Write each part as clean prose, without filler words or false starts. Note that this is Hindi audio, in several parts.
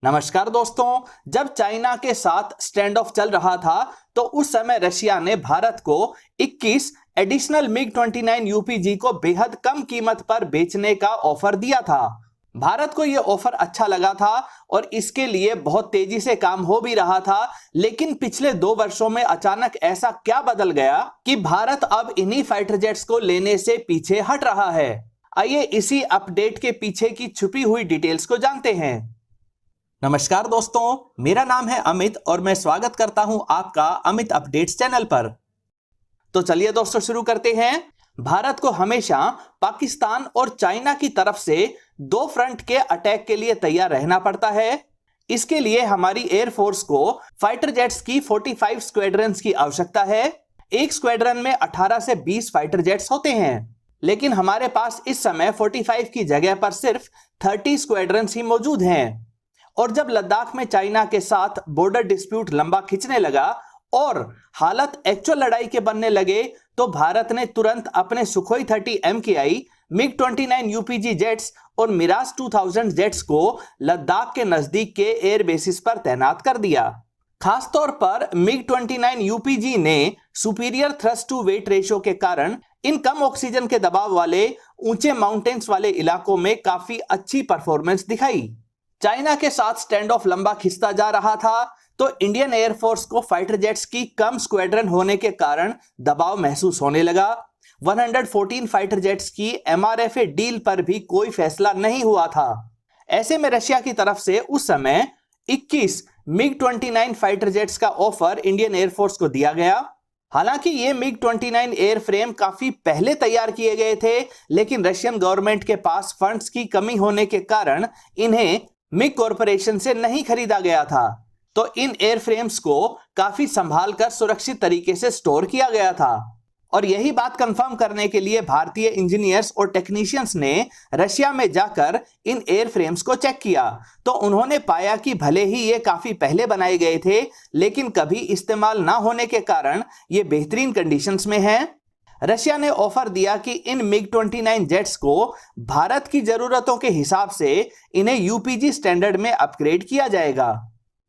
नमस्कार दोस्तों, जब चाइना के साथ स्टैंड ऑफ चल रहा था तो उस समय रशिया ने भारत को 21 एडिशनल मिग-29 यूपीजी को बेहद कम कीमत पर बेचने का ऑफर दिया था। भारत को यह ऑफर अच्छा लगा था और इसके लिए बहुत तेजी से काम हो भी रहा था, लेकिन पिछले 2 वर्षों में अचानक ऐसा क्या बदल गया कि भारत अब इन्हीं फाइटर जेट्स को लेने से पीछे हट रहा है। आइए इसी अपडेट के पीछे की छुपी हुई डिटेल्स को जानते हैं। नमस्कार दोस्तों, मेरा नाम है अमित और मैं स्वागत करता हूं आपका अमित अपडेट्स चैनल पर। तो चलिए दोस्तों शुरू करते हैं। भारत को हमेशा पाकिस्तान और चाइना की तरफ से 2 फ्रंट के अटैक के लिए तैयार रहना पड़ता है। इसके लिए हमारी एयरफोर्स को फाइटर जेट्स की 45 स्क्वाड्रन्स की आवश्यकता है। एक स्क्वाड्रन में 18 से 20 फाइटर जेट्स होते हैं, लेकिन हमारे पास इस समय 45 की जगह पर सिर्फ 30 स्क्वाड्रन्स ही मौजूद हैं। और जब लद्दाख में चाइना के साथ बॉर्डर डिस्प्यूट लंबा खिंचने लगा और हालत एक्चुअल लड़ाई के बनने लगे तो भारत ने तुरंत अपने सुखोई 30 MKI, मिग-29 यूपीजी जेट्स और मिराज 2000 जेट्स को लद्दाख के नजदीक के एयर बेसिस पर तैनात कर दिया। खासतौर पर मिग-29 यूपीजी ने superior thrust to weight ratio के कारण इन कम ऑक्सीजन के दबाव वाले ऊंचे माउंटेन्स वाले इलाकों में काफी अच्छी परफॉर्मेंस दिखाई। चाइना के साथ स्टैंड ऑफ लंबा खिंचता जा रहा था तो इंडियन एयरफोर्स को फाइटर जेट्स की कम स्क्वाड्रन होने के कारण दबाव महसूस होने लगा। 114 फाइटर जेट्स की MRFA डील पर भी कोई फैसला नहीं हुआ था। ऐसे में रशिया की तरफ से उस समय 21 मिग-29 फाइटर जेट्स का ऑफर इंडियन एयरफोर्स को दिया गया। हालांकि ये मिग-29 एयरफ्रेम काफी पहले तैयार किए गए थे, लेकिन रशियन गवर्नमेंट के पास फंड्स की कमी होने के कारण इन्हें मिग कॉरपोरेशन से नहीं खरीदा गया था, तो इन एयरफ्रेम्स को काफी संभाल कर सुरक्षित तरीके से स्टोर किया गया था। और यही बात कंफर्म करने के लिए भारतीय इंजीनियर्स और टेक्नीशियंस ने रशिया में जाकर इन एयरफ्रेम्स को चेक किया तो उन्होंने पाया कि भले ही ये काफी पहले बनाए गए थे, लेकिन कभी इस्तेमाल ना होने के कारण ये बेहतरीन कंडीशंस में हैं। रशिया ने ऑफर दिया कि इन मिग-29 जेट्स को भारत की जरूरतों के हिसाब से इन्हें यूपीजी स्टैंडर्ड में अपग्रेड किया जाएगा।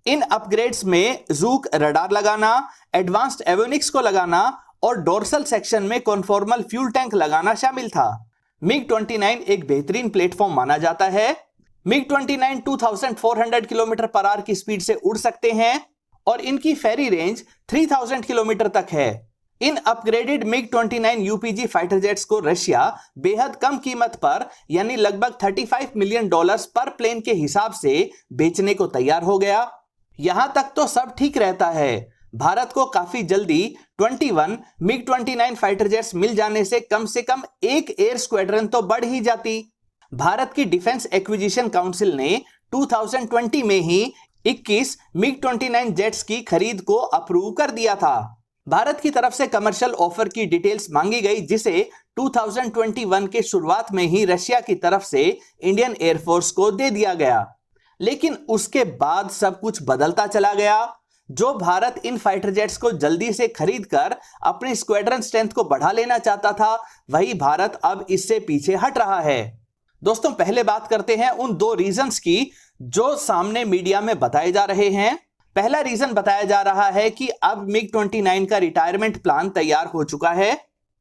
इन अपग्रेड्स में जूक रडार लगाना, एडवांस्ड एवियोनिक्स को लगाना और डोर्सल सेक्शन में कॉन्फॉर्मल फ्यूल टैंक लगाना शामिल था। मिग-29 एक बेहतरीन प्लेटफॉर्म माना जाता है। मिग-29 2400 km/h की स्पीड से उड़ सकते हैं और इनकी फेरी रेंज 3000 किलोमीटर तक है। इन अपग्रेडेड मिग-29 यूपीजी फाइटर जेट्स को रशिया बेहद कम कीमत पर यानी लगभग $35 मिलियन पर प्लेन के हिसाब से बेचने को तैयार हो गया। यहां तक तो सब ठीक रहता है। भारत को काफी जल्दी 21 मिग-29 फाइटर जेट्स मिल जाने से कम एक एयर स्क्वाड्रन तो बढ़ ही जाती। भारत की डिफेंस एक्विजिशन काउंसिल ने 2020 में ही 21 मिग-29 जेट्स की खरीद को अप्रूव कर दिया था। भारत की तरफ से कमर्शियल ऑफर की डिटेल्स मांगी गई, जिसे 2021 के शुरुआत में ही रशिया की तरफ से इंडियन एयरफोर्स को दे दिया गया। लेकिन उसके बाद सब कुछ बदलता चला गया। जो भारत इन फाइटर जेट्स को जल्दी से खरीदकर अपनी स्क्वाड्रन स्ट्रेंथ को बढ़ा लेना चाहता था, वही भारत अब इससे पीछे हट रहा है। दोस्तों, पहले बात करते हैं उन 2 रीजंस की जो सामने मीडिया में बताए जा रहे हैं। पहला रीजन बताया जा रहा है कि अब मिग-29 का रिटायरमेंट प्लान तैयार हो चुका है।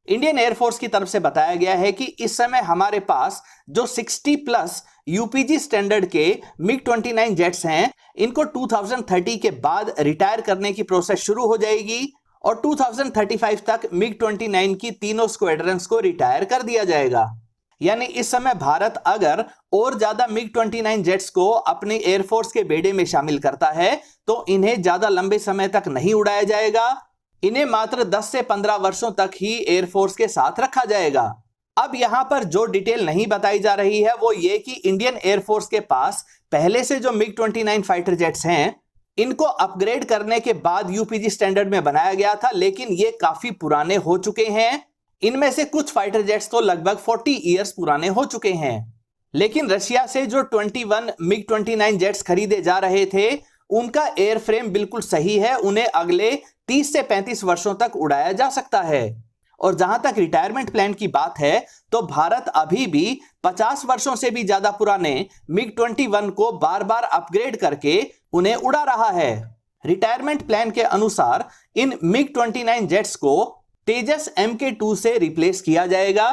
इंडियन एयरफोर्स की तरफ से बताया गया है कि इस समय हमारे पास जो 60+ यूपीजी स्टैंडर्ड के मिग-29 जेट्स हैं, इनको 2030 के बाद रिटायर करने की प्रोसेस शुरू हो जाएगी और 2035 तक मिग-29 की तीनों स्क्वाड्रन्स को रिटायर कर दिया जाएगा। यानी इस समय भारत अगर और ज्यादा मिग-29 जेट्स को अपने एयरफोर्स के बेड़े में शामिल करता है तो इन्हें ज्यादा लंबे समय तक नहीं उड़ाया जाएगा। इन्हें मात्र 10 से 15 वर्षों तक ही एयरफोर्स के साथ रखा जाएगा। अब यहां पर जो डिटेल नहीं बताई जा रही है वो ये कि इंडियन एयरफोर्स के पास पहले से जो मिग-29 फाइटर जेट्स हैं, इनको अपग्रेड करने के बाद यूपीजी स्टैंडर्ड में बनाया गया था, लेकिन ये काफी पुराने हो चुके हैं। इनमें से कुछ फाइटर जेट्स तो लगभग 40 इयर्स पुराने हो चुके हैं। लेकिन रशिया से जो 21 मिग-29 जेट्स खरीदे जा रहे थे, उनका एयरफ्रेम बिल्कुल सही है। उन्हें अगले 30 से 35 वर्षों तक उड़ाया जा सकता है और जहां तक रिटायरमेंट प्लान की बात है तो भारत अभी भी 50 वर्षों से भी ज्यादा पुराने MiG-21 को बार बार अपग्रेड करके उन्हें उड़ा रहा है। रिटायरमेंट प्लान के अनुसार इन MiG-29 जेट्स को तेजस MK2 से रिप्लेस किया जाएगा।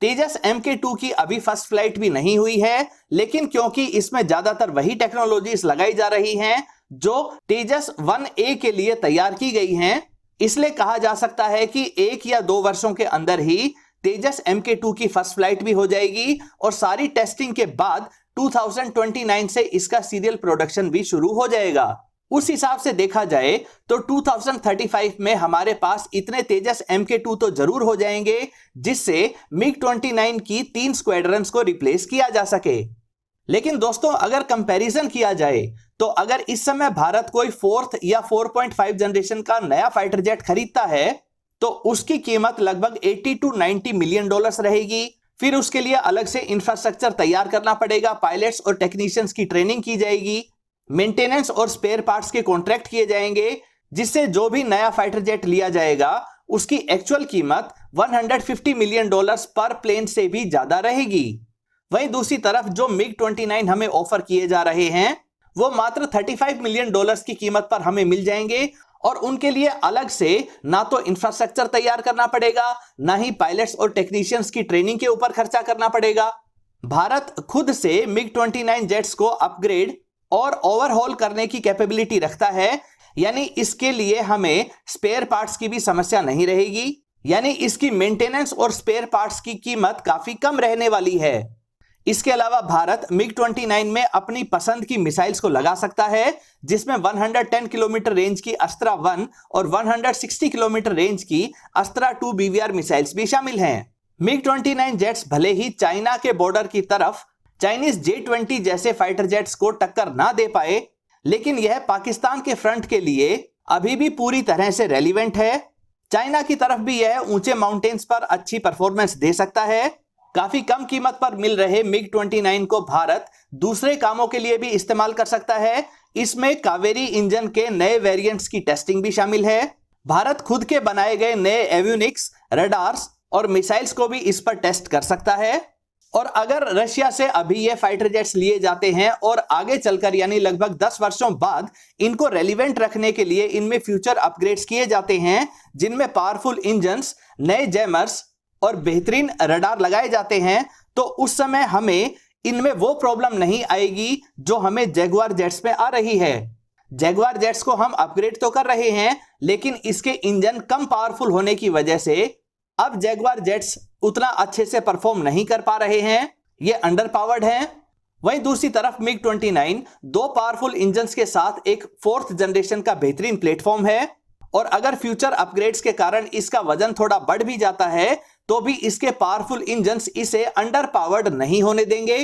तेजस MK2 की अभी फर्स्ट फ्लाइट भी नहीं हुई है, लेकिन क्योंकि इसमें ज्यादातर वही टेक्नोलॉजीज लगाई जा रही हैं जो तेजस 1A के लिए तैयार की गई हैं, इसलिए कहा जा सकता है कि 1 या 2 वर्षों के अंदर ही तेजस MK2 की फर्स्ट फ्लाइट भी हो जाएगी और सारी टेस्टिंग के बाद 2029 से इसका सीरियल प्रोडक्शन भी शुरू हो जाएगा। उस हिसाब से देखा जाए तो 2035 में हमारे पास इतने तेजस MK2 तो जरूर हो जाएंगे जिससे MiG-29 की 3 स्क्वाड्रंस को रिप्लेस किया जा सके। लेकिन दोस्तों अगर कंपैरिजन किया जाए तो अगर इस समय भारत कोई 4th या 4.5 जनरेशन का नया फाइटर जेट खरीदता है तो उसकी कीमत लगभग 80 to 90 मिलियन डॉलर्स रहेगी। फिर उसके लिए अलग से इंफ्रास्ट्रक्चर तैयार करना पड़ेगा, पायलट्स और टेक्नीशियंस की ट्रेनिंग की जाएगी, मेंटेनेंस और स्पेयर पार्ट्स के कॉन्ट्रैक्ट किए जाएंगे, जिससे जो भी नया फाइटर जेट लिया जाएगा उसकी एक्चुअल कीमत 150 मिलियन डॉलर्स पर प्लेन से भी ज्यादा रहेगी। वहीं दूसरी तरफ जो MiG-29 हमें ऑफर किए जा रहे हैं वो मात्र 35 मिलियन डॉलर्स की कीमत पर हमें मिल जाएंगे और उनके लिए अलग से ना तो इंफ्रास्ट्रक्चर तैयार करना पड़ेगा, ना ही पायलट्स और टेक्नीशियंस की ट्रेनिंग के ऊपर खर्चा करना पड़ेगा। भारत खुद से MiG-29 जेट्स को अपग्रेड और ओवरहॉल करने की कैपेबिलिटी रखता है, यानी इसके लिए हमें स्पेयर पार्ट्स की भी समस्या नहीं रहेगी, यानी इसकी मेंटेनेंस और स्पेयर पार्ट्स की कीमत काफी कम रहने वाली है। इसके अलावा भारत MiG-29 में अपनी पसंद की मिसाइल्स को लगा सकता है, जिसमें 110 किलोमीटर रेंज की अस्त्रा 1 और 160 किलोमीटर रेंज की अस्त्रा 2 BVR मिसाइल्स भी शामिल हैं। MiG-29 जेट्स भले ही चाइना के बॉर्डर की तरफ चाइनीज J-20 जैसे फाइटर जेट्स को टक्कर ना दे पाए, लेकिन यह पाकिस्तान के फ्रंट के लिए अभी भी पूरी तरह से रेलिवेंट है। चाइना की तरफ भी यह ऊंचे माउंटेन्स पर अच्छी परफॉर्मेंस दे सकता है। काफी कम कीमत पर मिल रहे MiG-29 को भारत दूसरे कामों के लिए भी इस्तेमाल कर सकता है। इसमें कावेरी इंजन के नए वेरिएंट्स की टेस्टिंग भी शामिल है। भारत खुद के बनाए गए नए एवियोनिक्स, रडार्स और मिसाइल्स को भी इस पर टेस्ट कर सकता है। और अगर रशिया से अभी ये फाइटर जेट्स लिए जाते हैं और आगे चलकर यानी लगभग 10 वर्षों बाद इनको रेलिवेंट रखने के लिए इनमें फ्यूचर अपग्रेड्स किए जाते हैं, जिनमें पावरफुल इंजन्स, नए जैमर्स और बेहतरीन रडार लगाए जाते हैं, तो उस समय हमें इनमें वो प्रॉब्लम नहीं आएगी जो हमें जैगुआर जेट्स में आ रही है। जैगुआर जेट्स को हम अपग्रेड तो कर रहे हैं, लेकिन इसके इंजन कम पावरफुल होने की वजह से अब जैगुआर जेट्स उतना अच्छे से परफॉर्म नहीं कर पा रहे हैं, ये अंडर पावर्ड हैं। वहीं दूसरी तरफ MiG-29 दो पावरफुल इंजन्स के साथ एक 4th जनरेशन का बेहतरीन प्लेटफॉर्म है और अगर फ्यूचर अपग्रेड्स के कारण इसका वजन थोड़ा बढ़ भी जाता है तो भी इसके पावरफुल इंजन्स इसे अंडर पावर्ड नहीं होने देंगे।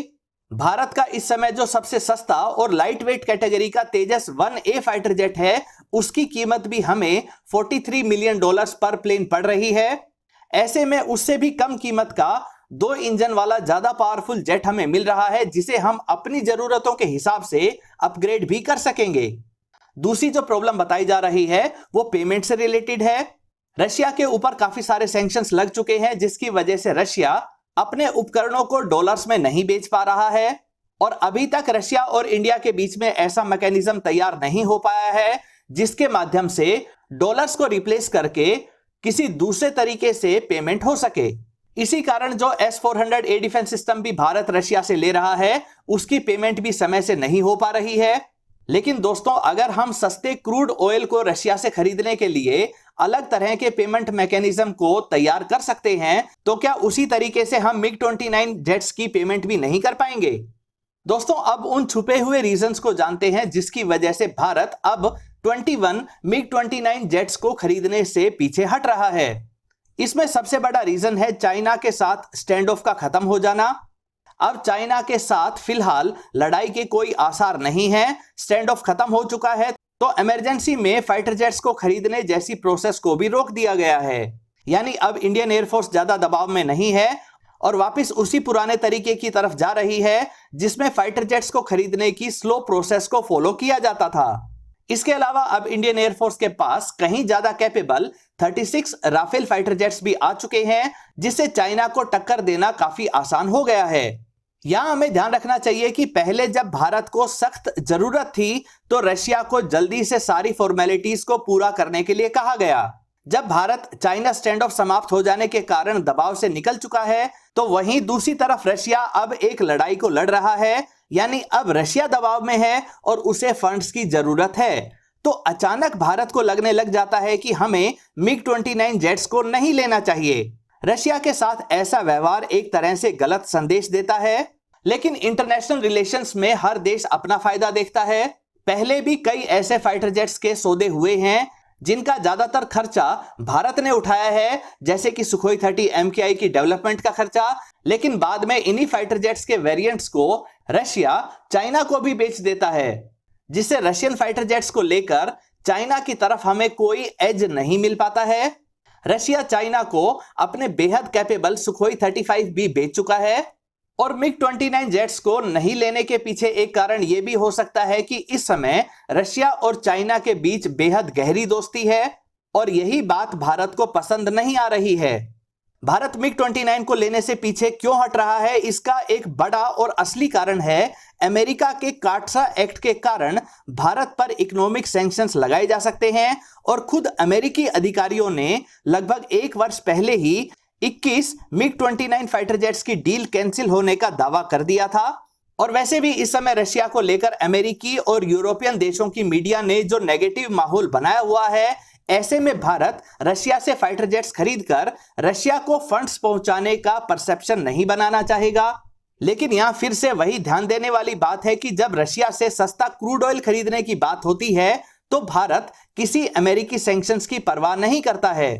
भारत का इस समय जो सबसे सस्ता और लाइट वेट कैटेगरी का तेजस 1A फाइटर जेट है, उसकी कीमत भी हमें 43 मिलियन डॉलर्स पर प्लेन पड़ रही है। ऐसे में उससे भी कम कीमत का 2 इंजन वाला ज्यादा पावरफुल जेट हमें मिल रहा है, जिसे हम अपनी जरूरतों के हिसाब से अपग्रेड भी कर सकेंगे। दूसरी जो प्रॉब्लम बताई जा रही है वो पेमेंट से रिलेटेड है। रशिया के ऊपर काफी सारे सैंक्शंस लग चुके हैं, जिसकी वजह से रशिया अपने उपकरणों को डॉलर्स में नहीं बेच पा रहा है और अभी तक रशिया और इंडिया के बीच में ऐसा मैकेनिज्म तैयार नहीं हो पाया है जिसके माध्यम से डॉलर्स को रिप्लेस करके किसी दूसरे तरीके से पेमेंट हो सके। इसी कारण जो S-400A डिफेंस सिस्टम भी भारत रशिया से ले रहा है, उसकी पेमेंट भी समय से नहीं हो पा रही है। लेकिन दोस्तों, अगर हम सस्ते क्रूड ऑयल को रशिया से खरीदने के लिए अलग तरह के पेमेंट मैकेनिज्म को तैयार कर सकते हैं, तो क्या उसी तरीके से हम MiG-29 जेट्स की पेमेंट भी नहीं कर पाएंगे? दोस्तों, अब उन छुपे हुए रीजंस को जानते हैं जिसकी वजह से भारत अब 21 MiG-29 जेट्स को खरीदने से पीछे हट रहा है। इसमें सबसे बड़ा रीजन है चाइना के साथ स्टैंड ऑफ का खत्म हो जाना। अब चाइना के साथ फिलहाल लड़ाई के कोई आसार नहीं है, स्टैंड ऑफ खत्म हो चुका है, तो इमरजेंसी में फाइटर जेट्स को खरीदने जैसी प्रोसेस को भी रोक दिया गया है। यानी अब इंडियन एयरफोर्स ज्यादा दबाव में नहीं है और वापस उसी पुराने तरीके की तरफ जा रही है जिसमें फाइटर जेट्स को खरीदने की स्लो प्रोसेस को फॉलो किया जाता था। इसके अलावा अब इंडियन एयरफोर्स के पास कहीं ज्यादा कैपेबल 36 राफेल फाइटर जेट्स भी आ चुके हैं, जिससे चाइना को टक्कर देना काफी आसान हो गया है। यहां हमें ध्यान रखना चाहिए कि पहले जब भारत को सख्त जरूरत थी तो रशिया को जल्दी से सारी फॉर्मेलिटीज को पूरा करने के लिए कहा गया। जब भारत चाइना स्टैंड ऑफ समाप्त हो जाने के कारण दबाव से निकल चुका है, तो वहीं दूसरी तरफ रशिया अब एक लड़ाई को लड़ रहा है, यानी अब रशिया दबाव में है और उसे फंड्स की जरूरत है। तो अचानक भारत को लगने लग जाता है कि हमें MiG-29 जेट्स को नहीं लेना चाहिए। रशिया के साथ ऐसा व्यवहार एक तरह से गलत संदेश देता है, लेकिन इंटरनेशनल रिलेशंस में हर देश अपना फायदा देखता है। पहले भी कई ऐसे फाइटर जेट्स के सौदे हुए हैं जिनका ज्यादातर खर्चा भारत ने उठाया है, जैसे कि सुखोई 30 MKI की डेवलपमेंट का खर्चा, लेकिन बाद में इन्हीं फाइटर जेट्स के वेरिएंट्स को रशिया चाइना को भी बेच देता है, जिससे रशियन फाइटर जेट्स को लेकर चाइना की तरफ हमें कोई एज नहीं मिल पाता है। रशिया चाइना को अपने बेहद कैपेबल सुखोई 35 भी बेच चुका है, और MiG-29 जेट्स को नहीं लेने के पीछे एक कारण यह भी हो सकता है कि इस समय रशिया और चाइना के बीच बेहद गहरी दोस्ती है और यही बात भारत को पसंद नहीं आ रही है। भारत MiG-29 को लेने से पीछे क्यों हट रहा है, इसका एक बड़ा और असली कारण है अमेरिका के काटसा एक्ट के कारण भारत पर इकोनॉमिक सैंक्शंस लगाए जा सकते हैं, और खुद अमेरिकी अधिकारियों ने लगभग 1 वर्ष पहले ही 21 MiG-29 फाइटर जेट्स की डील कैंसिल होने का दावा कर दिया था। और वैसे भी इस समय रशिया को लेकर अमेरिकी और यूरोपियन देशों की मीडिया ने जो नेगेटिव माहौल बनाया हुआ है, ऐसे में भारत रशिया से फाइटर जेट्स खरीदकर रशिया को फंड्स पहुंचाने का परसेप्शन नहीं बनाना चाहेगा। लेकिन यहां फिर से वही ध्यान देने वाली बात है कि जब रशिया से सस्ता क्रूड ऑयल खरीदने की बात होती है तो भारत किसी अमेरिकी सैंक्शंस की परवाह नहीं करता है।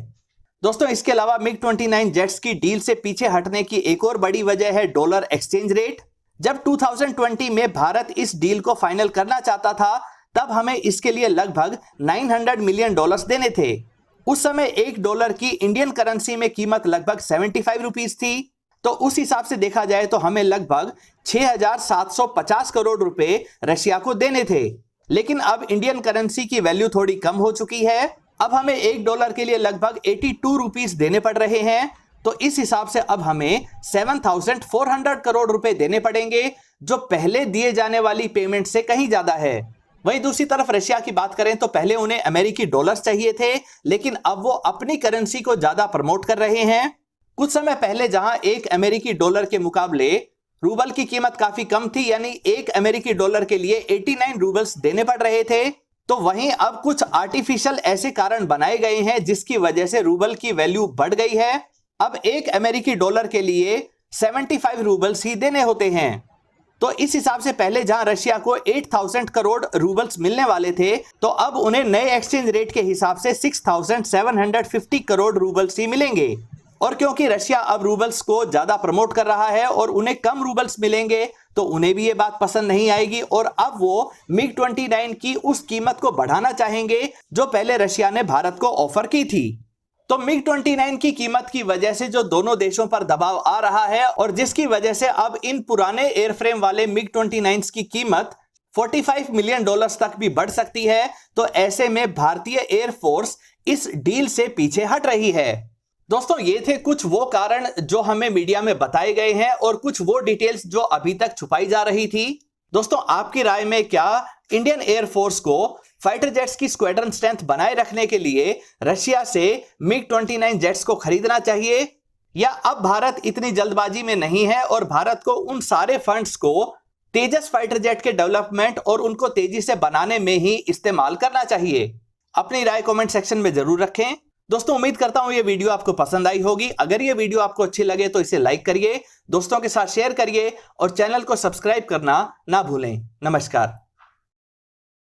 दोस्तों, इसके अलावा MiG-29 जेट्स की डील से पीछे हटने की एक और बड़ी वजह है डॉलर एक्सचेंज रेट। जब 2020 में भारत इस डील को फाइनल करना चाहता था, तब हमें इसके लिए लगभग $900 मिलियन देने थे। उस समय $1 की इंडियन करेंसी में कीमत लगभग 75 रुपीस थी। तो उस हिसाब से देखा जाए तो हमें लगभग 6,750 करोड़ रुपए रशिया को देने थे। लेकिन अब इंडियन करेंसी की वैल्यू थोड़ी कम हो चुकी है, अब हमें $1 के लिए लगभग 82 रुपीस देने पड़ रहे हैं। तो इस हिसाब से अब हमें 7,400 करोड़ रुपए देने पड़ेंगे, जो पहले दिए जाने वाली पेमेंट से कहीं ज्यादा है। वहीं दूसरी तरफ रशिया की बात करें तो पहले उन्हें अमेरिकी डॉलर्स चाहिए थे, लेकिन अब वो अपनी करेंसी को ज्यादा प्रमोट कर रहे हैं। कुछ समय पहले जहां एक अमेरिकी डॉलर के मुकाबले रूबल की कीमत काफी कम थी, यानी एक अमेरिकी डॉलर के लिए 89 रूबल्स देने पड़ रहे थे, तो वहीं अब कुछ आर्टिफिशियल ऐसे कारण बनाए गए हैं जिसकी वजह से रूबल की वैल्यू बढ़ गई है। अब एक अमेरिकी डॉलर के लिए 75 रूबल्स ही देने होते हैं। तो इस हिसाब से पहले जहां रशिया को 8,000 करोड़ रूबल्स मिलने वाले थे, तो अब उन्हें नए एक्सचेंज रेट के हिसाब से 6,750 करोड़ रूबल्स ही मिलेंगे। और क्योंकि रशिया अब रूबल्स को ज्यादा प्रमोट कर रहा है और उन्हें कम रूबल्स मिलेंगे, तो उन्हें भी ये बात पसंद नहीं आएगी और अब वो MiG-29 की उस कीमत को बढ़ाना चाहेंगे जो पहले रशिया ने भारत को ऑफर की थी। तो MiG-29 की कीमत की वजह से जो दोनों देशों पर दबाव आ रहा है और जिसकी वजह से अब इन पुराने एयरफ्रेम वाले MiG-29 की कीमत $45 मिलियन तक भी बढ़ सकती है, तो ऐसे में भारतीय एयरफोर्स इस डील से पीछे हट रही है। दोस्तों, ये थे कुछ वो कारण जो हमें मीडिया में बताए गए हैं और कुछ वो डिटेल्स जो अभी तक छुपाई जा रही थी। दोस्तों, आपकी राय में क्या इंडियन एयरफोर्स को फाइटर जेट्स की स्क्वाड्रन स्ट्रेंथ बनाए रखने के लिए रशिया से MiG-29 जेट्स को खरीदना चाहिए, या अब भारत इतनी जल्दबाजी में नहीं है और भारत को उन सारे फंड्स को तेजस फाइटर जेट के डेवलपमेंट और उनको तेजी से बनाने में ही इस्तेमाल करना चाहिए? अपनी राय कमेंट सेक्शन में जरूर रखें। दोस्तों, उम्मीद करता हूं ये वीडियो आपको पसंद आई होगी। अगर ये वीडियो आपको अच्छी लगे तो इसे लाइक करिए, दोस्तों के साथ शेयर करिए और चैनल को सब्सक्राइब करना ना भूलें। नमस्कार।